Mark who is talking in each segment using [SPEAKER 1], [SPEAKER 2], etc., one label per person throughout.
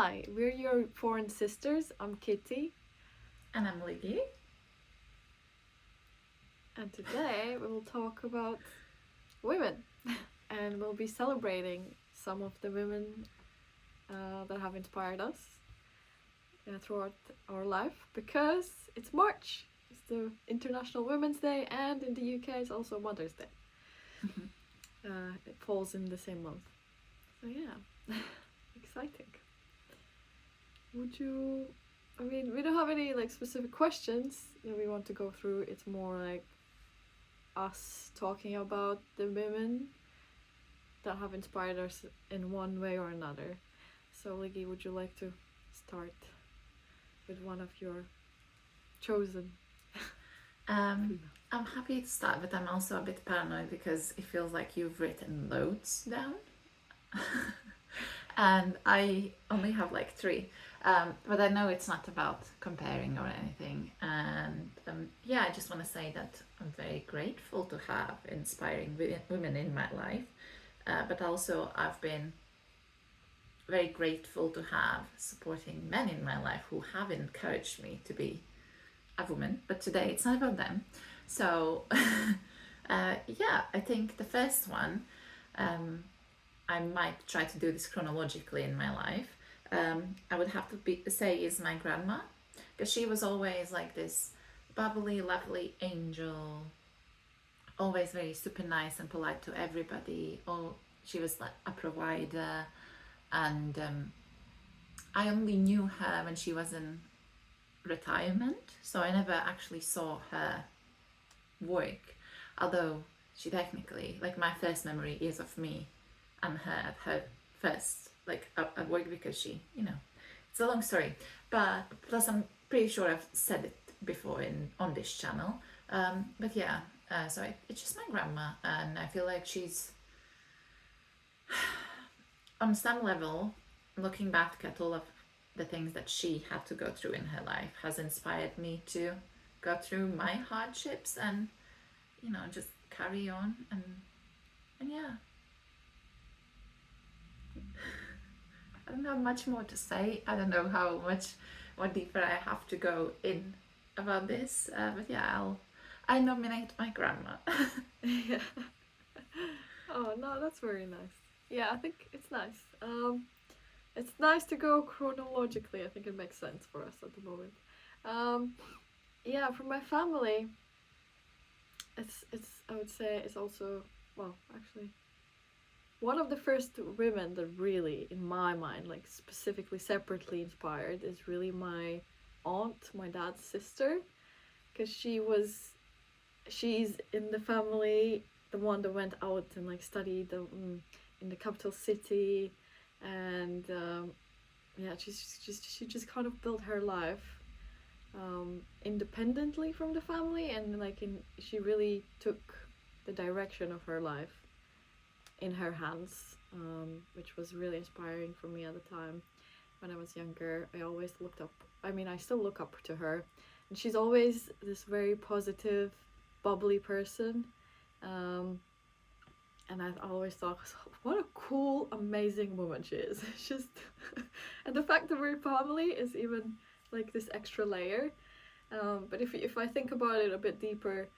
[SPEAKER 1] Hi, we're your foreign sisters. I'm Kitty,
[SPEAKER 2] And I'm Libby.
[SPEAKER 1] and today we will talk about women, and we'll be celebrating some of the women that have inspired us throughout our life because it's March. It's the International Women's Day, and in the UK it's also Mother's Day. It falls in the same month. So yeah, exciting. Would you? I mean, we don't have any like specific questions that we want to go through. It's more like us talking about the women that have inspired us in one way or another. So, Liggy, would you like to start with one of your chosen
[SPEAKER 2] Um,
[SPEAKER 1] female?
[SPEAKER 2] I'm happy to start, but I'm also a bit paranoid because it feels like you've written loads down. And I only have like three. But I know it's not about comparing or anything. And yeah, I just want to say that I'm very grateful to have inspiring women in my life. But also, I've been very grateful to have supporting men in my life who have encouraged me to be a woman. But today it's not about them. So, yeah, I think the first one, I might try to do this chronologically in my life. I would have to say is my grandma, because she was always like this bubbly, lovely angel, always very super nice and polite to everybody. Oh, she was like a provider, and I only knew her when she was in retirement, so I never actually saw her work. Although she technically, like, my first memory is of me and her at her first, like, at work, because she, it's a long story. But plus, I'm pretty sure I've said it before on this channel. But yeah, so it's just my grandma, and I feel like she's on some level, looking back at all of the things that she had to go through in her life has inspired me to go through my hardships and just carry on, and yeah, I don't have much more to say. I don't know how much more deeper I have to go in about this, but yeah, I nominate my grandma.
[SPEAKER 1] Yeah. Oh no, that's very nice. Yeah, I think it's nice. It's nice to go chronologically. I think it makes sense for us at the moment. Um, yeah, for my family, it's I would say it's also well actually one of the first women that really in my mind like specifically separately inspired is really my aunt, my dad's sister, because she's in the family the one that went out and like studied in the capital city, and yeah, she just kind of built her life independently from the family, and like she really took the direction of her life in her hands, which was really inspiring for me at the time. When I was younger, I always looked up. I mean, I still look up to her, and she's always this very positive, bubbly person. Um, and I've always thought, what a cool, amazing woman she is. It's just, and the fact that we're family is even like this extra layer. But if I think about it a bit deeper,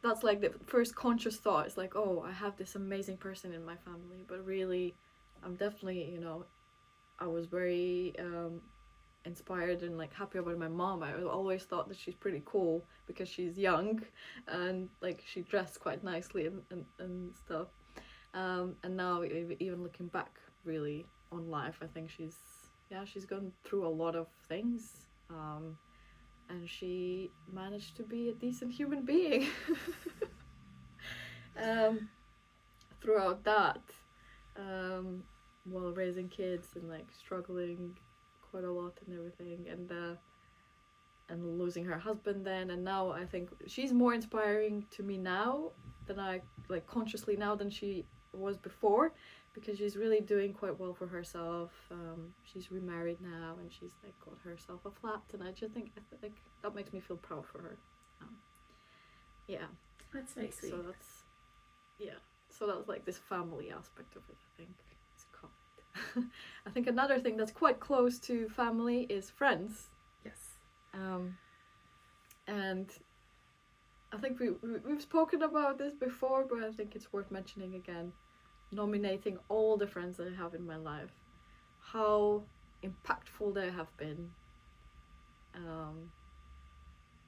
[SPEAKER 1] that's like the first conscious thought. It's like, oh, I have this amazing person in my family, but really, I'm definitely, I was very inspired and like happy about my mom. I always thought that she's pretty cool because she's young and like she dressed quite nicely and stuff. And now even looking back really on life, I think she's gone through a lot of things. And she managed to be a decent human being um, throughout that, um, while raising kids and like struggling quite a lot and everything, and losing her husband then, and now I think she's more inspiring to me now than I like consciously now than she was before, because she's really doing quite well for herself. She's remarried now and she's like got herself a flat, and I just think like that makes me feel proud for her. Yeah,
[SPEAKER 2] That's very sweet.
[SPEAKER 1] so that's yeah. So that's like this family aspect of it. I think it's cool. I think another thing that's quite close to family is friends.
[SPEAKER 2] Yes.
[SPEAKER 1] And I think we've spoken about this before, but I think it's worth mentioning again. Nominating all the friends that I have in my life, how impactful they have been.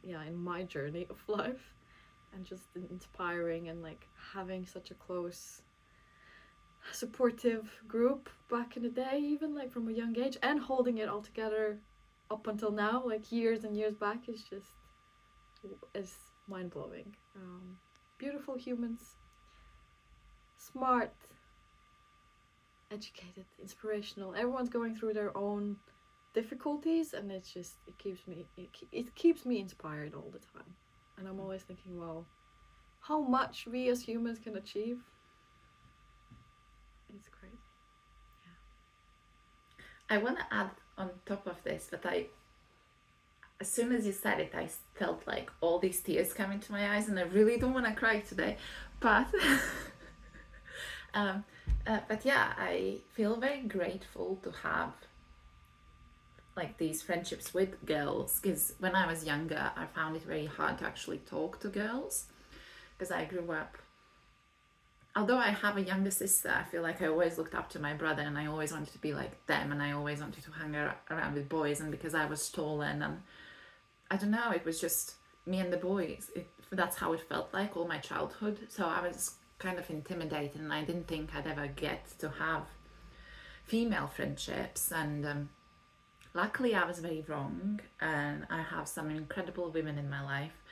[SPEAKER 1] In my journey of life, and just inspiring, and like having such a close, supportive group back in the day, even like from a young age, and holding it all together up until now, like years and years back, is mind-blowing. Beautiful humans, smart, educated, inspirational. Everyone's going through their own difficulties, and it keeps me inspired all the time. And I'm always thinking, wow, how much we as humans can achieve. It's crazy.
[SPEAKER 2] I want to add on top of this that as soon as you said it, I felt like all these tears come into my eyes, and I really don't want to cry today, but but yeah, I feel very grateful to have like these friendships with girls, because when I was younger I found it very hard to actually talk to girls, because I grew up, although I have a younger sister, I feel like I always looked up to my brother, and I always wanted to be like them, and I always wanted to hang around with boys, and because I was taller, and I don't know, it was just me and the boys. That's how it felt like all my childhood, so I was kind of intimidated, and I didn't think I'd ever get to have female friendships, and luckily I was very wrong, and I have some incredible women in my life,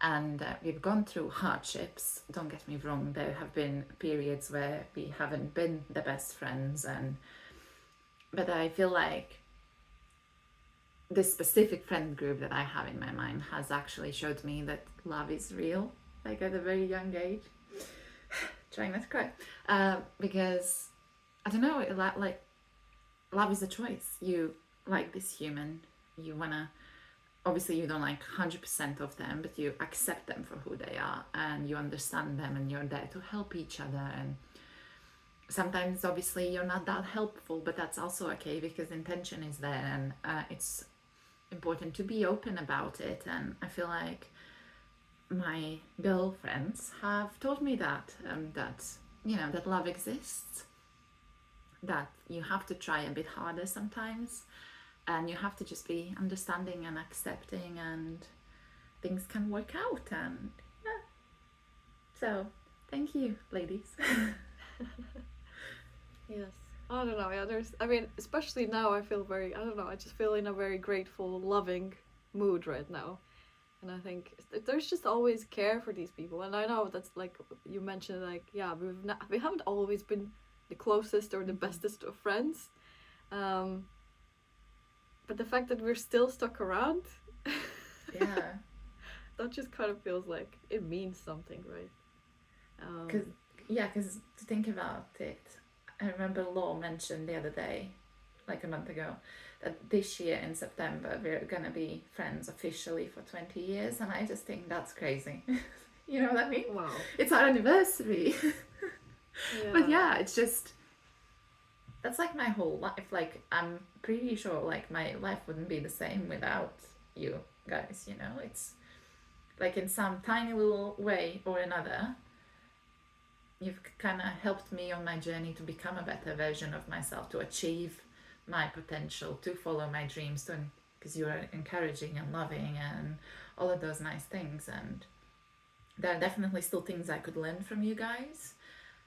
[SPEAKER 2] and we've gone through hardships, don't get me wrong. There have been periods where we haven't been the best friends, but I feel like this specific friend group that I have in my mind has actually showed me that love is real, like at a very young age. Trying not to cry, because I don't know, like love is a choice. You like this human, you wanna, obviously you don't like 100% of them, but you accept them for who they are, and you understand them, and you're there to help each other. And sometimes obviously you're not that helpful, but that's also okay, because intention is there, and it's important to be open about it. And I feel like my girlfriends have taught me that that love exists, that you have to try a bit harder sometimes, and you have to just be understanding and accepting, and things can work out. And yeah, so thank you, ladies.
[SPEAKER 1] Yes. I don't know. Yeah, especially now, I feel I just feel in a very grateful, loving mood right now. And I think there's just always care for these people. And I know that's like you mentioned, like, yeah, we haven't always been the closest or the bestest of friends. But the fact that we're still stuck around,
[SPEAKER 2] Yeah.
[SPEAKER 1] that just kind of feels like it means something, right?
[SPEAKER 2] Because to think about it, I remember Law mentioned the other day, like a month ago, that this year in September we're gonna be friends officially for 20 years, and I just think that's crazy. You know what I mean?
[SPEAKER 1] Wow.
[SPEAKER 2] It's our anniversary.
[SPEAKER 1] Yeah.
[SPEAKER 2] But yeah, it's just, that's like my whole life. Like, I'm pretty sure like my life wouldn't be the same without you guys, you know? It's like in some tiny little way or another, you've kind of helped me on my journey to become a better version of myself, to achieve my potential, to follow my dreams, because you're encouraging and loving and all of those nice things. And there are definitely still things I could learn from you guys,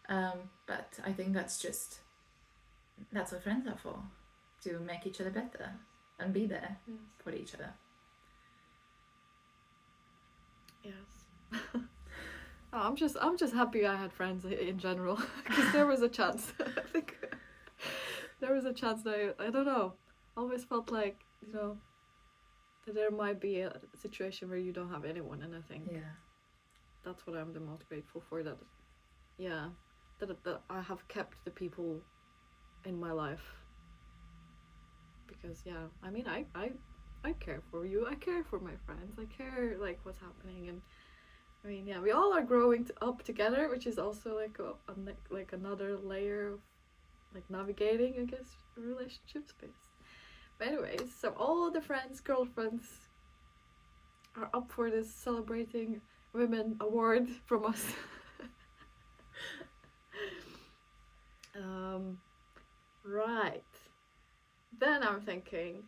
[SPEAKER 2] but I think that's what friends are for, to make each other better and be there for each other.
[SPEAKER 1] Yes. Oh, I'm just happy I had friends in general, because there was a chance. I think there was a chance that I don't know. Always felt like, that there might be a situation where you don't have anyone, and I think that's what I'm the most grateful for. That I have kept the people in my life, because I care for you. I care for my friends. I care like what's happening, and we all are growing up together, which is also like like another layer of like navigating, I guess, a relationship space. But anyways, so all the friends, girlfriends are up for this celebrating women award from us. Right. Then I'm thinking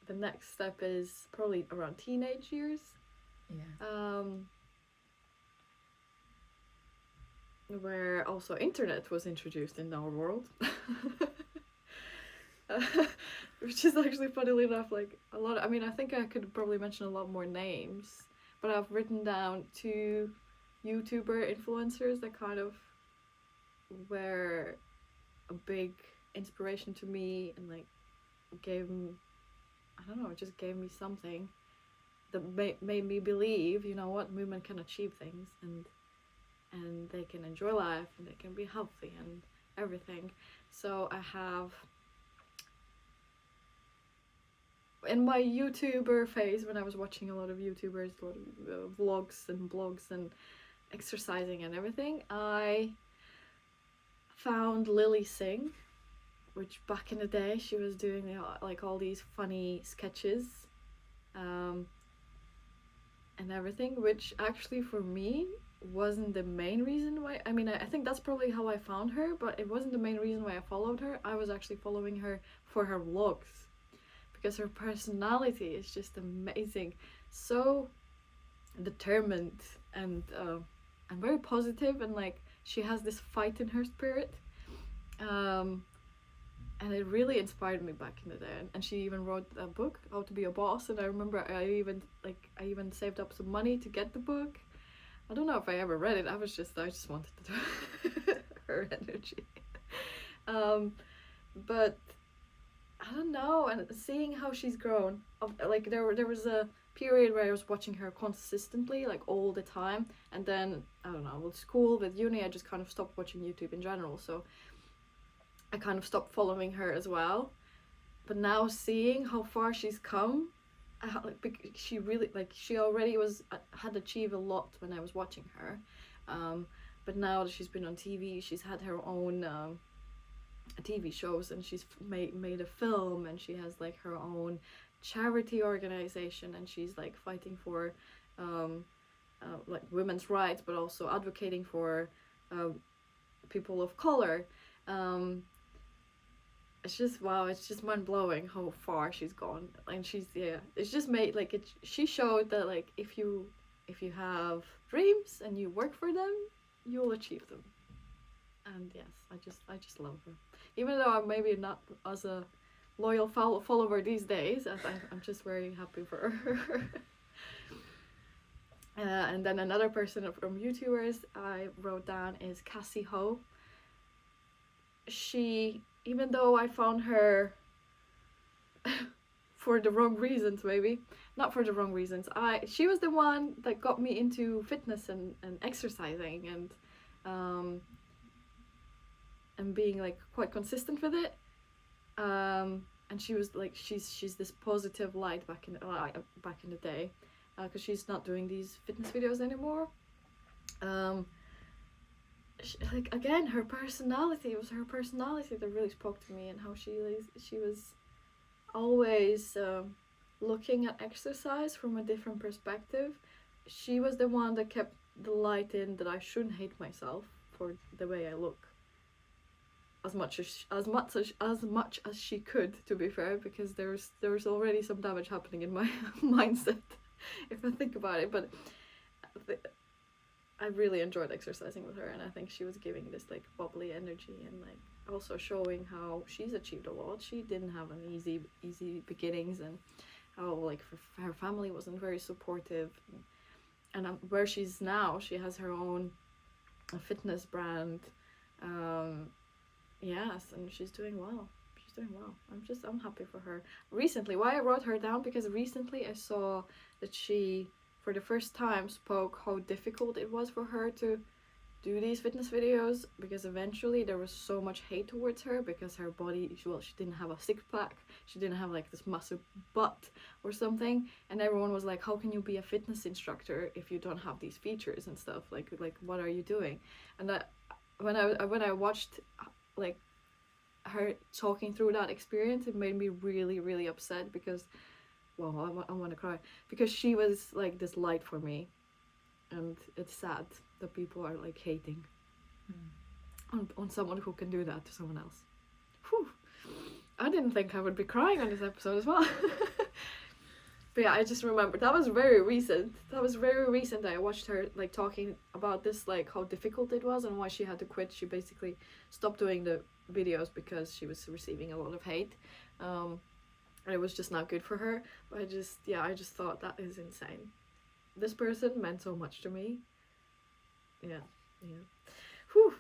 [SPEAKER 1] the next step is probably around teenage years.
[SPEAKER 2] Yeah.
[SPEAKER 1] Where also internet was introduced in our world. Which is actually, funnily enough, like a lot of, I mean, I think I could probably mention a lot more names, but I've written down 2 YouTuber influencers that kind of were a big inspiration to me, and like gave me, I don't know, just gave me something that made me believe, you know what, women can achieve things, and they can enjoy life, and they can be healthy and everything. So I have, in my YouTuber phase, when I was watching a lot of YouTubers, a lot of vlogs and blogs and exercising and everything, I found Lily Singh, which back in the day she was doing like all these funny sketches and everything, which actually for me wasn't the main reason why. I mean, I think that's probably how I found her, but it wasn't the main reason why I followed her. I was actually following her for her vlogs, because her personality is just amazing, so determined and very positive, and like she has this fight in her spirit, and it really inspired me back in the day. And she even wrote a book, How to Be a Boss, and I remember I even saved up some money to get the book. I don't know if I ever read it. I just wanted to her energy. But I don't know, and seeing how she's grown, like there was a period where I was watching her consistently, like all the time, and then I don't know, with school, with uni, I just kind of stopped watching YouTube in general, so I kind of stopped following her as well. But now seeing how far she's come, she really, like, she already had achieved a lot when I was watching her, but now that she's been on TV, she's had her own TV shows, and she's made a film, and she has like her own charity organization, and she's like fighting for like women's rights, but also advocating for people of color. It's just, wow, it's just mind-blowing how far she's gone, and it's just made like it. She showed that like if you have dreams and you work for them, you'll achieve them. And yes, I just love her, even though I'm maybe not as a loyal follower these days. I'm just very happy for her. And then another person from YouTubers I wrote down is Cassie Ho. She, even though I found her for the wrong reasons, maybe not for the wrong reasons, she was the one that got me into fitness and exercising and being like quite consistent with it. And she was like, she's this positive light back in the day, because she's not doing these fitness videos anymore. Like, again, her personality, it was her personality that really spoke to me, and how she was always looking at exercise from a different perspective. She was the one that kept the light in that I shouldn't hate myself for the way I look, as much as she could, to be fair, because there's already some damage happening in my mindset if I think about it. But I really enjoyed exercising with her, and I think she was giving this like bubbly energy, and like also showing how she's achieved a lot. She didn't have an easy beginnings, and how like her family wasn't very supportive, and where she's now, she has her own fitness brand. Yes, and she's doing well. I'm happy for her. Recently, why I wrote her down, because recently I saw that she, for the first time, spoke how difficult it was for her to do these fitness videos, because eventually there was so much hate towards her because her body, she didn't have a six-pack, she didn't have like this massive butt or something, and everyone was like, how can you be a fitness instructor if you don't have these features and stuff, like what are you doing? And that when I watched like her talking through that experience, it made me really, really upset because, well, I want to cry because she was like this light for me, and it's sad that people are like hating on someone who can do that to someone else. Whew. I didn't think I would be crying on this episode as well. But yeah, I just remember that was very recent. That I watched her like talking about this, like how difficult it was and why she had to quit. She basically stopped doing the videos because she was receiving a lot of hate. And it was just not good for her. But I just thought that is insane. This person meant so much to me. Yeah. Whew.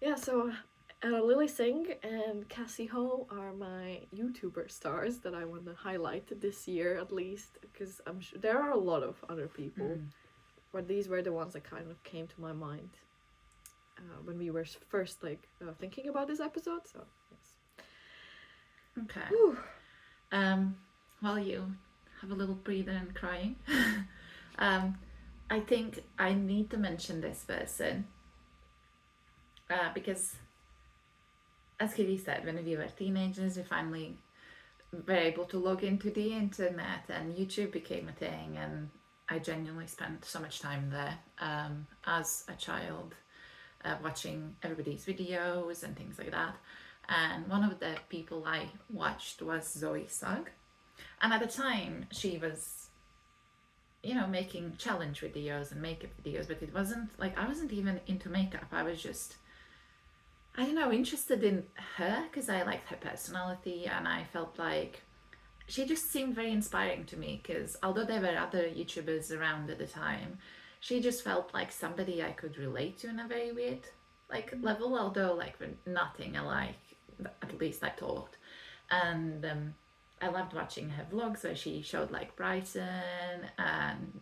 [SPEAKER 1] Yeah, so Lily Singh and Cassie Ho are my YouTuber stars that I want to highlight this year at least, because I'm sure there are a lot of other people, but these were the ones that kind of came to my mind when we were first thinking about this episode. So yes.
[SPEAKER 2] Okay.
[SPEAKER 1] Whew.
[SPEAKER 2] While you have a little breather and crying, I think I need to mention this person because, as Kitty said, when we were teenagers, we finally were able to log into the internet and YouTube became a thing, and I genuinely spent so much time there as a child, watching everybody's videos and things like that. And one of the people I watched was Zoe Sugg, and at the time she was, making challenge videos and makeup videos, but it wasn't like I wasn't even into makeup. I was just, I don't know, interested in her because I liked her personality, and I felt like she just seemed very inspiring to me because although there were other YouTubers around at the time, she just felt like somebody I could relate to in a very weird level, although nothing alike, at least I thought. And I loved watching her vlogs where she showed Brighton and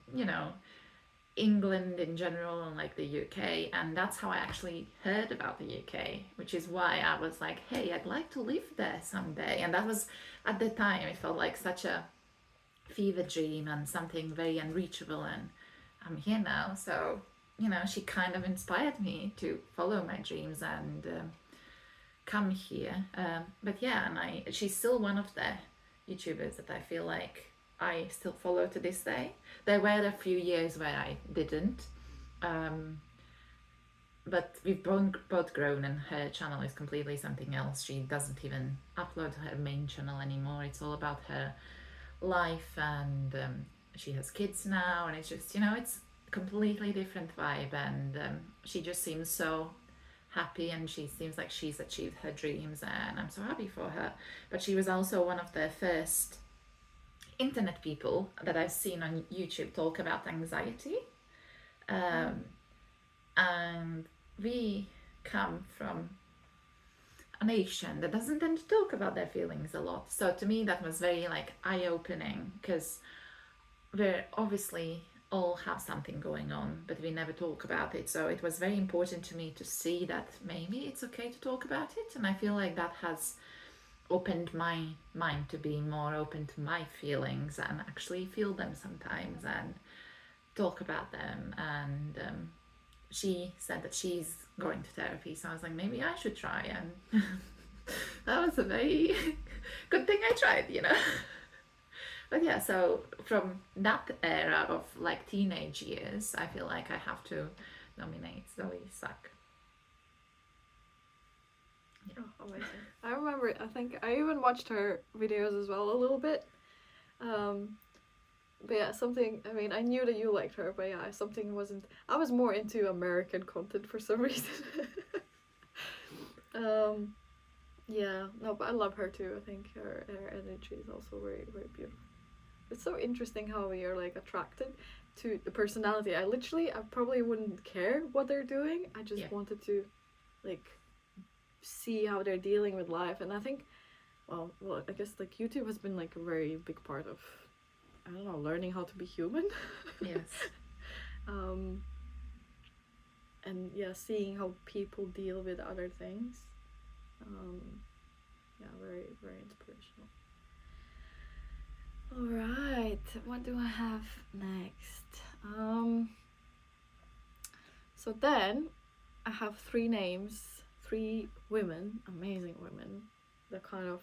[SPEAKER 2] England in general and the UK, and that's how I actually heard about the UK, which is why I was like, hey, I'd like to live there someday. And that was, at the time, it felt like such a fever dream and something very unreachable, and I'm here now. So she kind of inspired me to follow my dreams and come here. But yeah, and she's still one of the YouTubers that I feel like I still follow to this day. There were a few years where I didn't, but we've both grown, and her channel is completely something else. She doesn't even upload her main channel anymore. It's all about her life, and she has kids now, and it's just it's a completely different vibe, and she just seems so happy, and she seems like she's achieved her dreams, and I'm so happy for her. But she was also one of the first internet people that I've seen on YouTube talk about anxiety, and we come from a nation that doesn't tend to talk about their feelings a lot. So to me that was very eye-opening, because we're obviously all have something going on, but we never talk about it. So it was very important to me to see that maybe it's okay to talk about it, and I feel like that has opened my mind to be more open to my feelings and actually feel them sometimes and talk about them. And she said that she's going to therapy, so I was like, maybe I should try, and that was a very good thing I tried, But yeah, so from that era of teenage years, I feel like I have to nominate Zoe Sugg.
[SPEAKER 1] Yeah. Oh, amazing. I remember, I think I even watched her videos as well a little bit. But yeah, I knew that you liked her, but yeah, I was more into American content for some reason. Yeah, no, but I love her too. I think her energy is also very, very beautiful. It's so interesting how we are attracted to the personality. I probably wouldn't care what they're doing. I just wanted to see how they're dealing with life. And I think I guess YouTube has been a very big part of, I don't know, learning how to be human.
[SPEAKER 2] Yes.
[SPEAKER 1] And yeah, seeing how people deal with other things. Yeah, very, very inspirational. Alright, what do I have next? So then I have three three women, amazing women, that kind of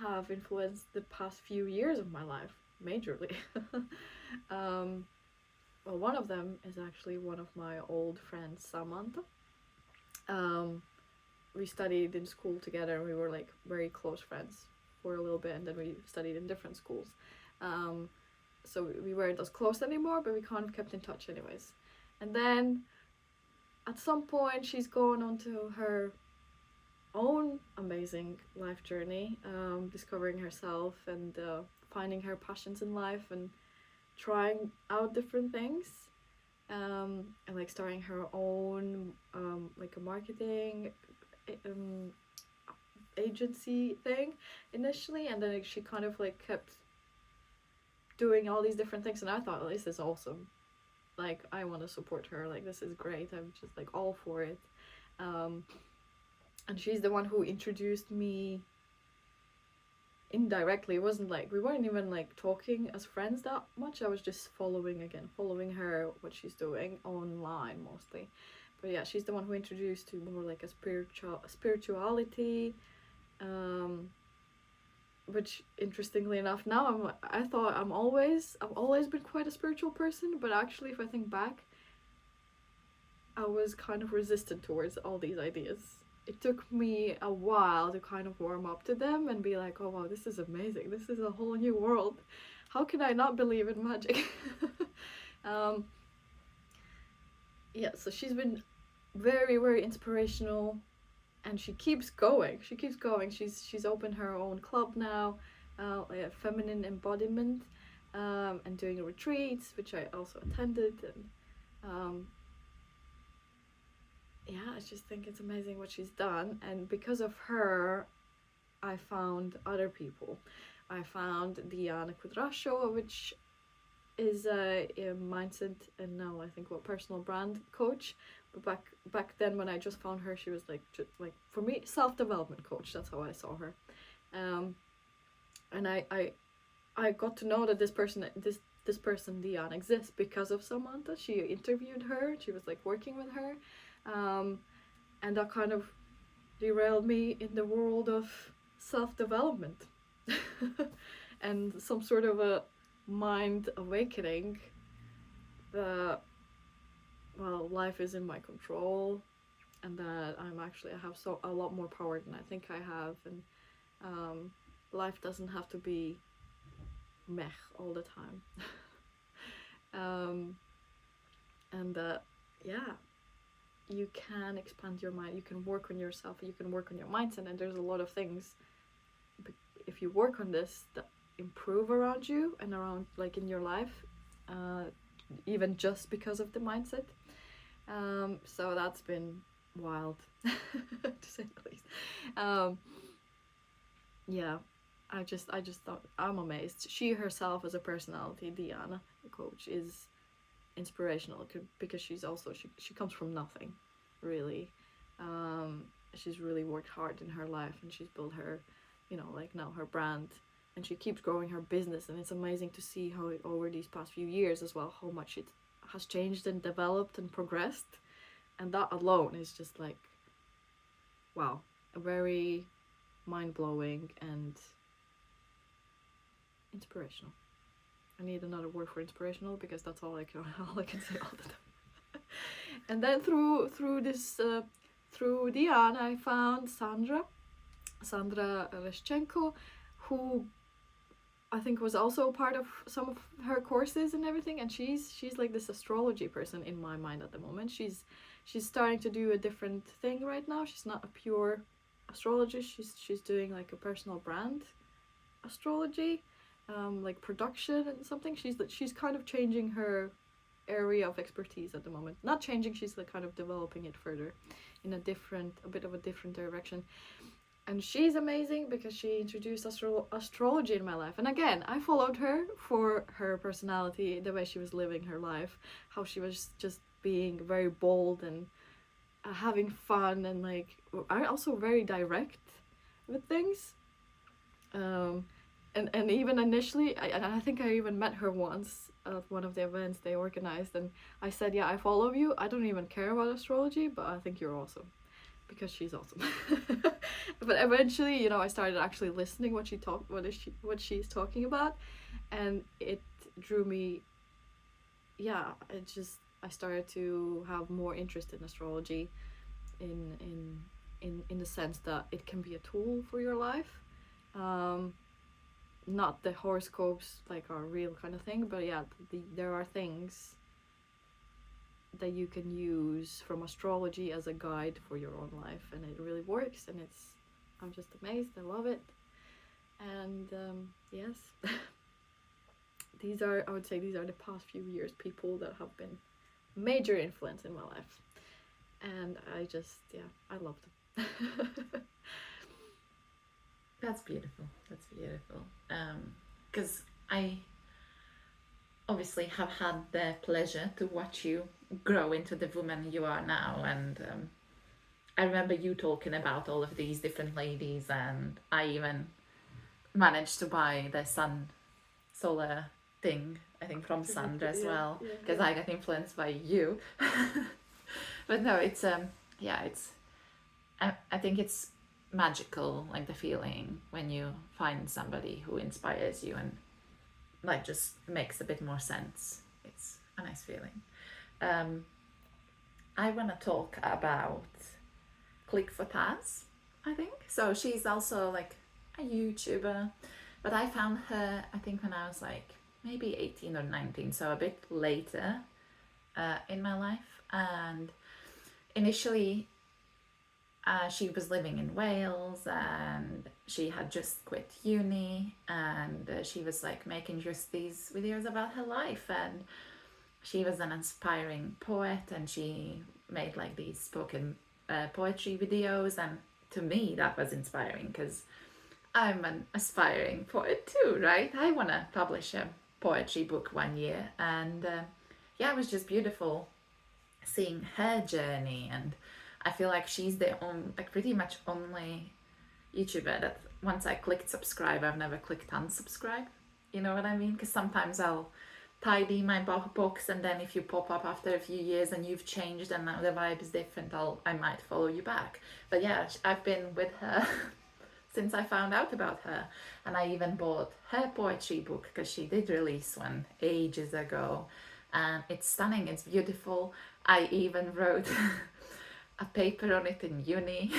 [SPEAKER 1] have influenced the past few years of my life majorly. Well, one of them is actually one of my old friends, Samantha. We studied in school together, and we were like very close friends for a little bit, and then we studied in different schools. So we weren't as close anymore, but we kind of kept in touch anyways. And then at some point she's going on to her own amazing life journey, discovering herself and finding her passions in life and trying out different things, and like starting her own like a marketing agency thing initially, and then she kind of like kept doing all these different things, and I thought, oh, this is awesome, like I want to support her, like this is great, I'm just like all for it. And she's the one who introduced me indirectly. It wasn't like we weren't even like talking as friends that much. I was just following her, what she's doing online mostly. But yeah, she's the one who introduced to more like a spirituality, which interestingly enough now I thought I've always been quite a spiritual person, but actually if I think back, I was kind of resistant towards all these ideas. It took me a while to kind of warm up to them and be like, oh wow, this is amazing, this is a whole new world, how can I not believe in magic? Yeah, so she's been very, very inspirational, and she keeps going. She's opened her own club now, feminine embodiment, and doing retreats, which I also attended, and yeah, I just think it's amazing what she's done. And because of her, I found other people. I found Diana Kudrashova, which is a mindset and now I think personal brand coach. But back then when I just found her, she was like for me, self-development coach. That's how I saw her. And I got to know that this person Diana exists because of Samantha. She interviewed her. She was like working with her. And that kind of derailed me in the world of self-development and some sort of a mind awakening that, well, life is in my control, and that I have a lot more power than I think I have, and life doesn't have to be meh all the time. And yeah, you can expand your mind, you can work on yourself, you can work on your mindset, and there's a lot of things, if you work on this, that improve around you and around like in your life, even just because of the mindset. So that's been wild to say the least. Yeah, I just thought, I'm amazed. She herself as a personality, Diana, the coach, is inspirational because she's also she comes from nothing, really. She's really worked hard in her life, and she's built her, like now her brand, and she keeps growing her business, and it's amazing to see how over these past few years as well, how much it has changed and developed and progressed, and that alone is just like, wow, a very mind-blowing and inspirational. I need another word for inspirational because that's all I can say all the time. And then through Diana, I found Sandra Reshchenko, who I think was also part of some of her courses and everything, and she's like this astrology person in my mind at the moment. She's starting to do a different thing right now. She's not a pure astrologist. She's doing like a personal brand astrology, like production and something. She's kind of changing her area of expertise at the moment. Not changing, she's like kind of developing it further in a bit of a different direction. And she's amazing because she introduced astrology in my life. And again, I followed her for her personality, the way she was living her life, how she was just being very bold and having fun, and like also very direct with things. and even initially, I think I even met her once at one of the events they organized, and I said, yeah, I follow you. I don't even care about astrology, but I think you're awesome, because she's awesome. But eventually, I started actually listening what she's talking about, and it drew me. Yeah, I started to have more interest in astrology, in the sense that it can be a tool for your life. Not the horoscopes like are real kind of thing, but yeah, there are things that you can use from astrology as a guide for your own life, and it really works, and I'm just amazed. I love it. And yes. I would say these are the past few years people that have been major influence in my life, and I love them.
[SPEAKER 2] That's beautiful. That's beautiful. Because I obviously have had the pleasure to watch you grow into the woman you are now, and I remember you talking about all of these different ladies, and I even managed to buy the solar thing, I think, from Sandra as well, because I got influenced by you. But no, it's I think it's magical, like the feeling when you find somebody who inspires you and like just makes a bit more sense. It's a nice feeling. I want to talk about Click for Taz, I think. So she's also like a YouTuber, but I found her, I think, when I was like maybe 18 or 19, so a bit later in my life. And initially she was living in Wales, and she had just quit uni, and she was like making just these videos about her life, and she was an aspiring poet, and she made like these spoken poetry videos, and to me that was inspiring because I'm an aspiring poet too, right? I want to publish a poetry book one year, and yeah, it was just beautiful seeing her journey. And I feel like she's the pretty much only YouTuber that once I clicked subscribe, I've never clicked unsubscribe. You know what I mean? Because sometimes I'll tidy my box, and then if you pop up after a few years and you've changed and now the vibe is different, I might follow you back. But yeah, I've been with her since I found out about her, and I even bought her poetry book because she did release one ages ago, and it's stunning, it's beautiful. I even wrote a paper on it in uni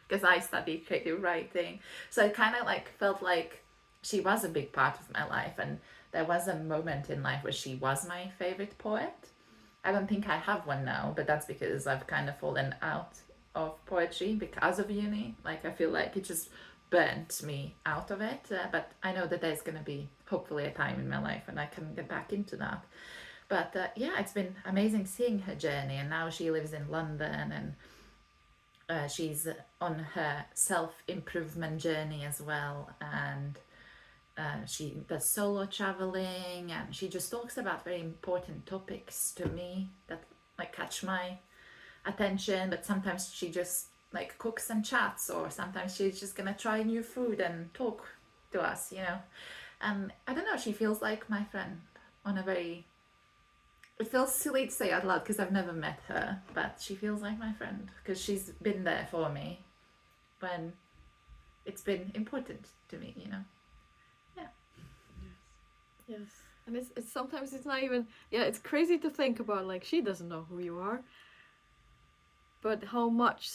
[SPEAKER 2] because I studied creative writing, so it kind of like felt like she was a big part of my life, and there was a moment in life where she was my favorite poet. I don't think I have one now, but that's because I've kind of fallen out of poetry because of uni. Like I feel like it just burnt me out of it, but I know that there's going to be hopefully a time in my life when I can get back into that. But yeah, it's been amazing seeing her journey, and now she lives in London, and she's on her self-improvement journey as well, and she does solo traveling, and she just talks about very important topics to me that like catch my attention. But sometimes she just like cooks and chats, or sometimes she's just gonna try new food and talk to us, and I don't know, she feels like my friend on a very, it feels silly to say out loud because I've never met her, but she feels like my friend because she's been there for me when it's been important to me, Yeah.
[SPEAKER 1] Yes. And it's sometimes it's not even, it's crazy to think about, like, she doesn't know who you are, but how much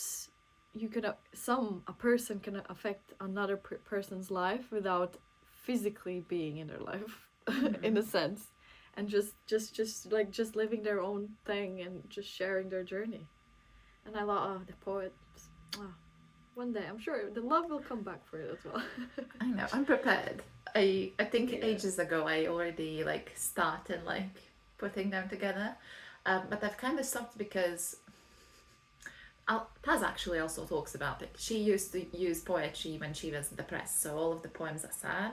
[SPEAKER 1] a person can affect another person's life without physically being in their life, in a sense, and just living their own thing and just sharing their journey. And I love the poets. One day I'm sure the love will come back for it as well.
[SPEAKER 2] I know, I'm prepared. I think ages ago I already like started like putting them together, but I've kind of stopped because Taz actually also talks about it. She used to use poetry when she was depressed, so all of the poems are sad,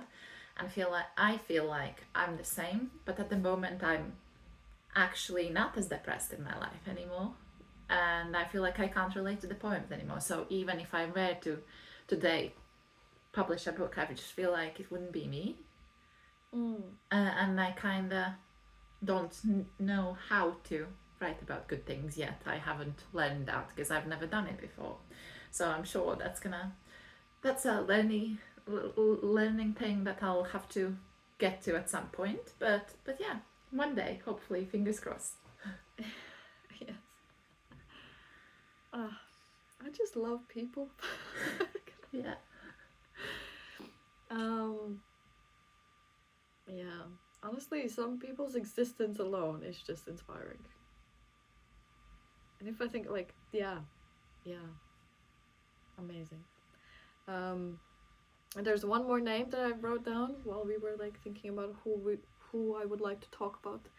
[SPEAKER 2] and I feel like I'm the same, but at the moment I'm actually not as depressed in my life anymore, and I feel like I can't relate to the poems anymore. So even if I were to today publish a book, I just feel like it wouldn't be me.
[SPEAKER 1] Mm.
[SPEAKER 2] And I kind of don't know how to write about good things yet. I haven't learned that because I've never done it before. So I'm sure that's a learning thing that I'll have to get to at some point. But yeah, one day, hopefully, fingers crossed.
[SPEAKER 1] Yes. I just love people.
[SPEAKER 2] Yeah.
[SPEAKER 1] Yeah. Honestly, some people's existence alone is just inspiring. And if I think like, yeah, amazing. And there's one more name that I wrote down while we were like thinking about who I would like to talk about.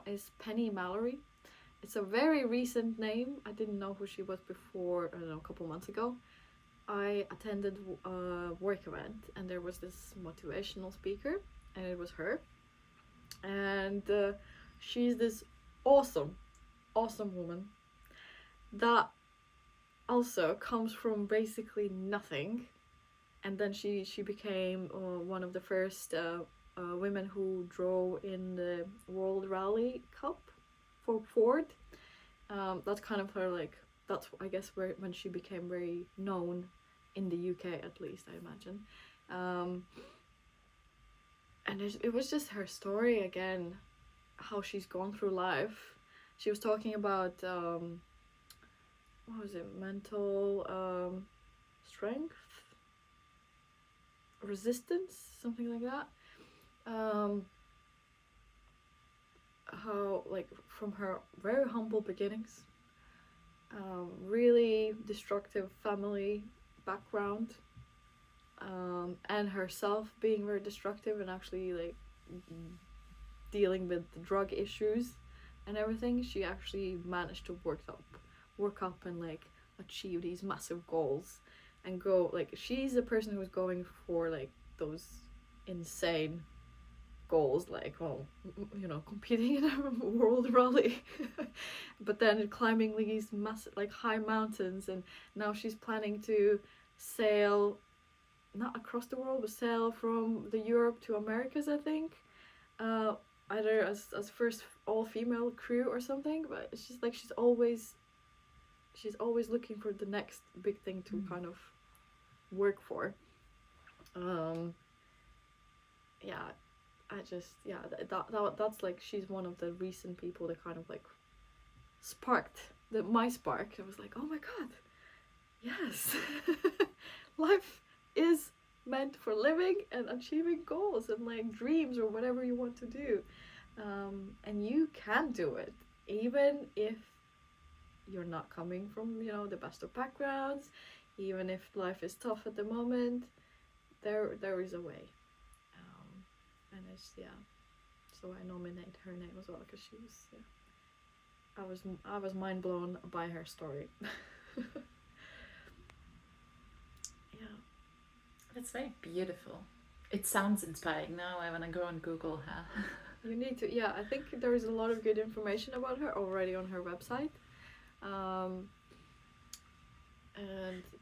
[SPEAKER 1] Is Penny Mallory. It's a very recent name. I didn't know who she was before. I don't know, a couple months ago. I attended a work event and there was this motivational speaker, and it was her. And she's this awesome woman that also comes from basically nothing, and then she became one of the first women who drove in the World Rally Cup for Ford. That's kind of her, like, that's I guess where when she became very known in the UK, at least I imagine. And it was just her story again, how she's gone through life. She was talking about what was it, mental strength, resistance, something like that. How, like, from her very humble beginnings, really destructive family background, and herself being very destructive and actually like dealing with the drug issues and everything, she actually managed to work up and like achieve these massive goals and go, like, she's a person who's going for like those insane goals, like, well, you know, competing in a world rally but then climbing these massive, like, high mountains, and now she's planning to sail not across the world but sail from the Europe to Americas, I think, either as first all-female crew or something. But it's just like she's always looking for the next big thing to kind of work for. Yeah, I just, yeah, that's like, she's one of the recent people that kind of like sparked my spark. I was like, oh my god, yes. Life is meant for living and achieving goals and like dreams or whatever you want to do, and you can do it even if you're not coming from, you know, the best of backgrounds, even if life is tough at the moment. There is a way. And it's, yeah, so I nominate her name as well because she was, yeah, I was mind blown by her story. Yeah,
[SPEAKER 2] That's very beautiful. It sounds inspiring. Now I want to go and Google her.
[SPEAKER 1] you need to. Yeah, I think there is a lot of good information about her already on her website. And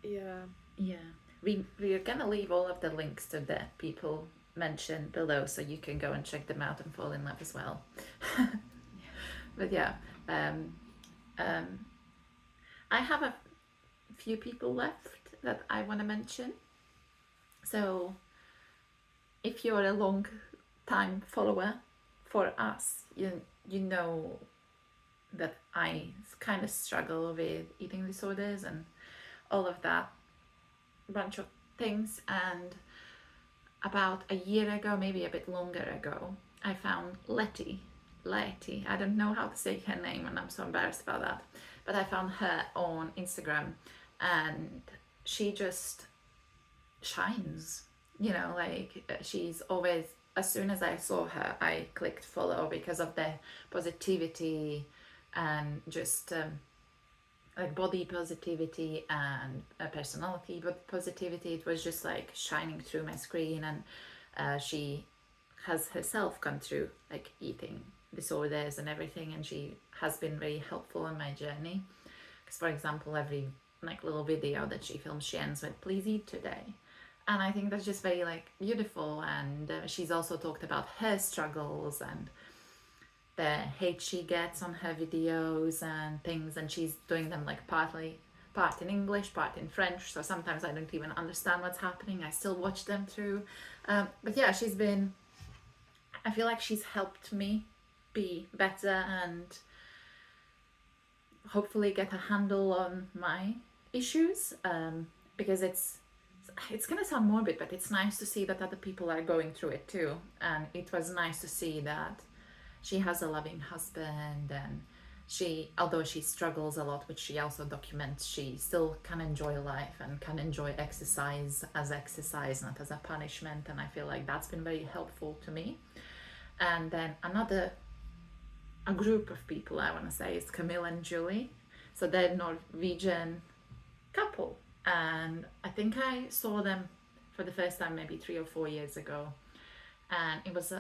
[SPEAKER 2] yeah, we're gonna leave all of the links to the people mentioned below, so you can go and check them out and fall in love as well. But yeah, I have a few people left that I want to mention. So if you're a long time follower for us, you know that I kind of struggle with eating disorders and all of that bunch of things. And about a year ago, maybe a bit longer ago, I found Letty. I don't know how to say her name and I'm so embarrassed about that. But I found her on Instagram and she just shines. You know, like, she's always, as soon as I saw her, I clicked follow because of the positivity and just like body positivity and personality positivity. It was just like shining through my screen. And she has herself gone through like eating disorders and everything, and she has been very helpful in my journey. Because, for example, every like little video that she films, she ends with "please eat today," And I think that's just very like beautiful. And she's also talked about her struggles and the hate she gets on her videos and things, and she's doing them like part in English, part in French, so sometimes I don't even understand what's happening. I still watch them through. But yeah, I feel like she's helped me be better and hopefully get a handle on my issues, because it's gonna sound morbid, but it's nice to see that other people are going through it too. And it was nice to see that she has a loving husband, and although she struggles a lot, which she also documents, she still can enjoy life and can enjoy exercise as exercise, not as a punishment. And I feel like that's been very helpful to me. And then a group of people I want to say is Camille and Julie. So they're Norwegian couple, and I think I saw them for the first time maybe 3 or 4 years ago, and it was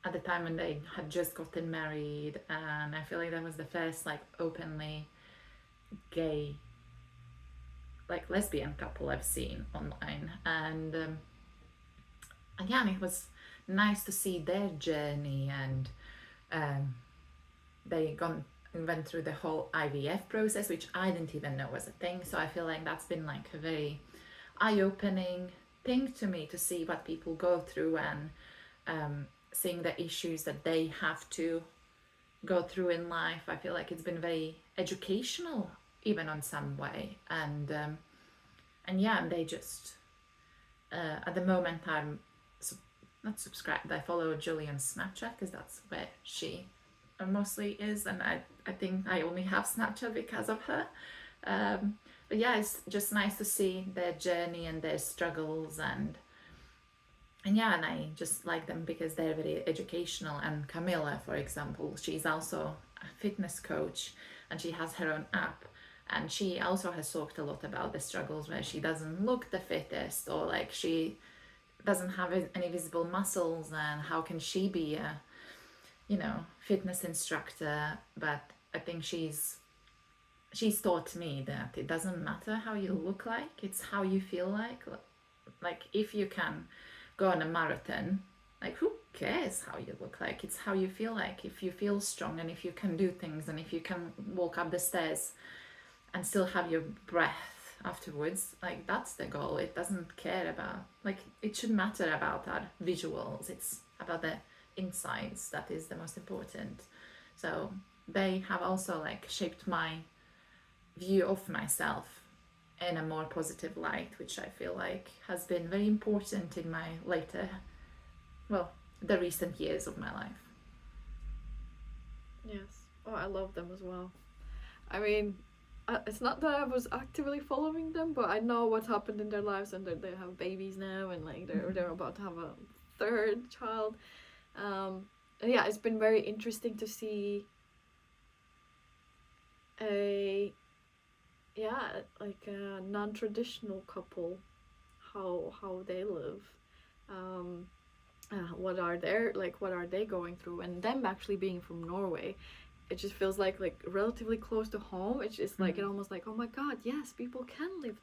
[SPEAKER 2] at the time when they had just gotten married, and I feel like that was the first like openly gay, like lesbian couple I've seen online. And again, it was nice to see their journey, and they went through the whole IVF process, which I didn't even know was a thing. So I feel like that's been like a very eye-opening thing to me, to see what people go through, and seeing the issues that they have to go through in life. I feel like it's been very educational, even on some way. And yeah, and they just at the moment I'm not subscribed. I follow Julie on Snapchat because that's where she mostly is, and I think I only have Snapchat because of her. But yeah, it's just nice to see their journey and their struggles, and yeah, and I just like them because they're very educational. And Camilla, for example, she's also a fitness coach, and she has her own app, and she also has talked a lot about the struggles where she doesn't look the fittest, or like she doesn't have any visible muscles, and how can she be a fitness instructor. But I think she's taught me that it doesn't matter how you look like, it's how you feel like if you can go on a marathon, like who cares how you look like, it's how you feel like. If you feel strong, and if you can do things, and if you can walk up the stairs and still have your breath afterwards, like that's the goal. It doesn't care about, like, it should matter about our visuals, it's about the insides that is the most important. So they have also like shaped my view of myself in a more positive light, which I feel like has been very important in my the recent years of my life.
[SPEAKER 1] Yes. Oh, I love them as well. I mean, it's not that I was actively following them, but I know what happened in their lives, and they have babies now, and like they're about to have a third child. Yeah, it's been very interesting to see a non-traditional couple, how they live, what are they going through, and them actually being from Norway. It just feels like relatively close to home. It's just like it almost like, oh my god, yes, people can live,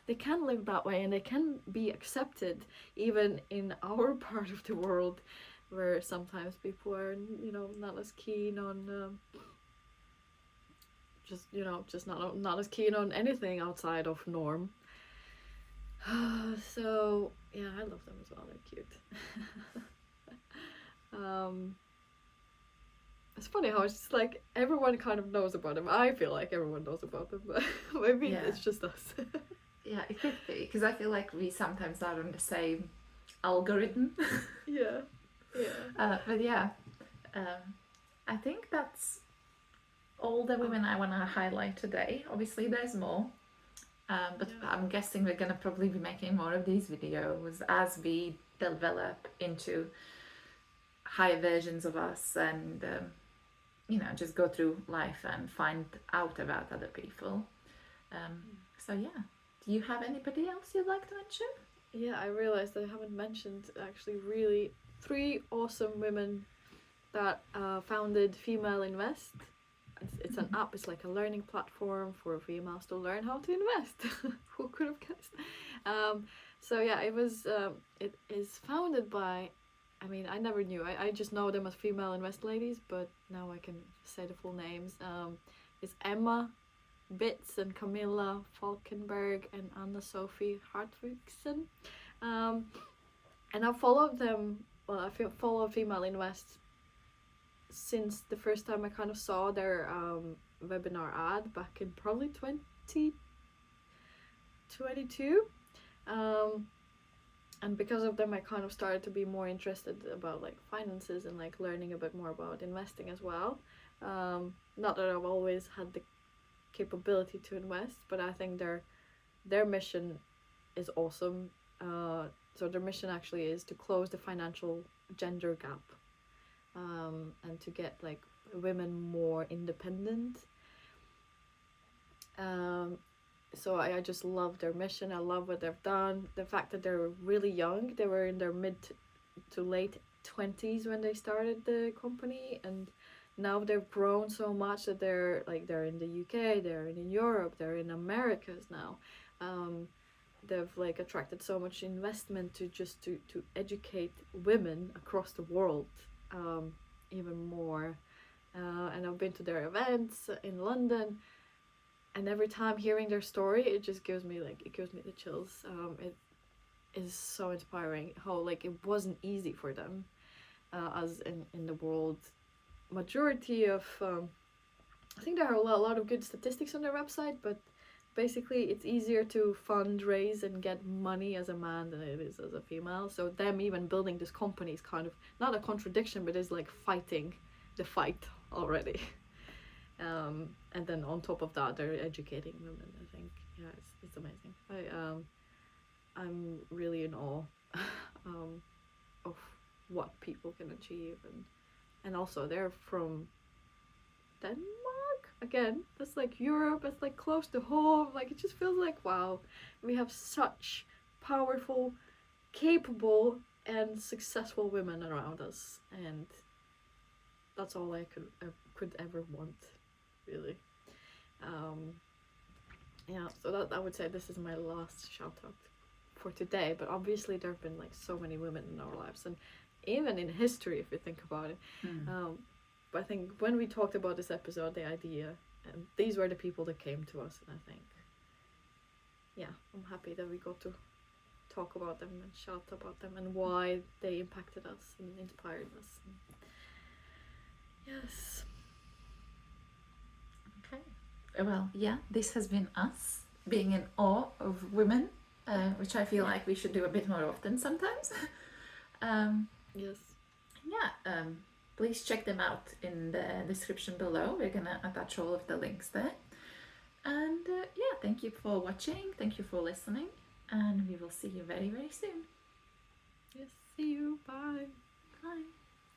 [SPEAKER 1] they can live that way, and they can be accepted even in our part of the world, where sometimes people are not as keen on just not as keen on anything outside of norm. So yeah, I love them as well. They're cute. It's funny how it's just like everyone kind of knows about them. I feel like everyone knows about them, but maybe it's just us.
[SPEAKER 2] Yeah, it could be, because I feel like we sometimes are on the same algorithm.
[SPEAKER 1] Yeah.
[SPEAKER 2] But yeah, I think that's all the women I want to highlight today. Obviously there's more, but I'm guessing we're gonna probably be making more of these videos as we develop into higher versions of us, and just go through life and find out about other people. So yeah, do you have anybody else you'd like to mention?
[SPEAKER 1] Yeah, I realized I haven't mentioned actually really 3 awesome women that founded Female Invest. It's an app. It's like a learning platform for females to learn how to invest. Who could have guessed? So yeah, it is founded by, I mean, I never knew. I just know them as Female Invest Ladies, but now I can say the full names. It's Emma Bitz and Camilla Falkenberg and Anna Sophie Hartwigsen. And I've followed them. Well, I follow Female Invest since the first time I kind of saw their webinar ad back in probably 2022. And because of them, I kind of started to be more interested about like finances and like learning a bit more about investing as well. Not that I've always had the capability to invest, but I think their mission is awesome. So their mission actually is to close the financial gender gap, and to get like women more independent. So I just love their mission. I love what they've done. The fact that they're really young. They were in their mid to late 20s when they started the company, and now they've grown so much that they're in the UK, they're in Europe, they're in Americas now. They've like attracted so much investment to educate women across the world, even more. And I've been to their events in London, and every time hearing their story, it just gives me the chills. It is so inspiring how like it wasn't easy for them, as in the world majority of I think there are a lot of good statistics on their website, but basically it's easier to fundraise and get money as a man than it is as a female. So them even building this company is kind of not a contradiction, but is like fighting the fight already. And then on top of that, they're educating women. I think, yeah, it's amazing. I'm really in awe of what people can achieve, and also they're from Denmark again. That's like Europe. It's like close to home. Like it just feels like, wow, we have such powerful, capable, and successful women around us, and that's all I could ever want, really. Yeah, so that I would say this is my last shout out for today. But obviously there have been like so many women in our lives, and even in history if you think about it. But I think when we talked about this episode, the idea, and these were the people that came to us, and I think, yeah, I'm happy that we got to talk about them and shout about them and why they impacted us and inspired us. Yes.
[SPEAKER 2] Okay. Well, yeah, this has been us being in awe of women, which I feel like we should do a bit more often sometimes.
[SPEAKER 1] Yes.
[SPEAKER 2] Yeah, please check them out in the description below. We're gonna attach all of the links there. And yeah, thank you for watching, thank you for listening, and we will see you very, very soon.
[SPEAKER 1] Yes, see you, bye.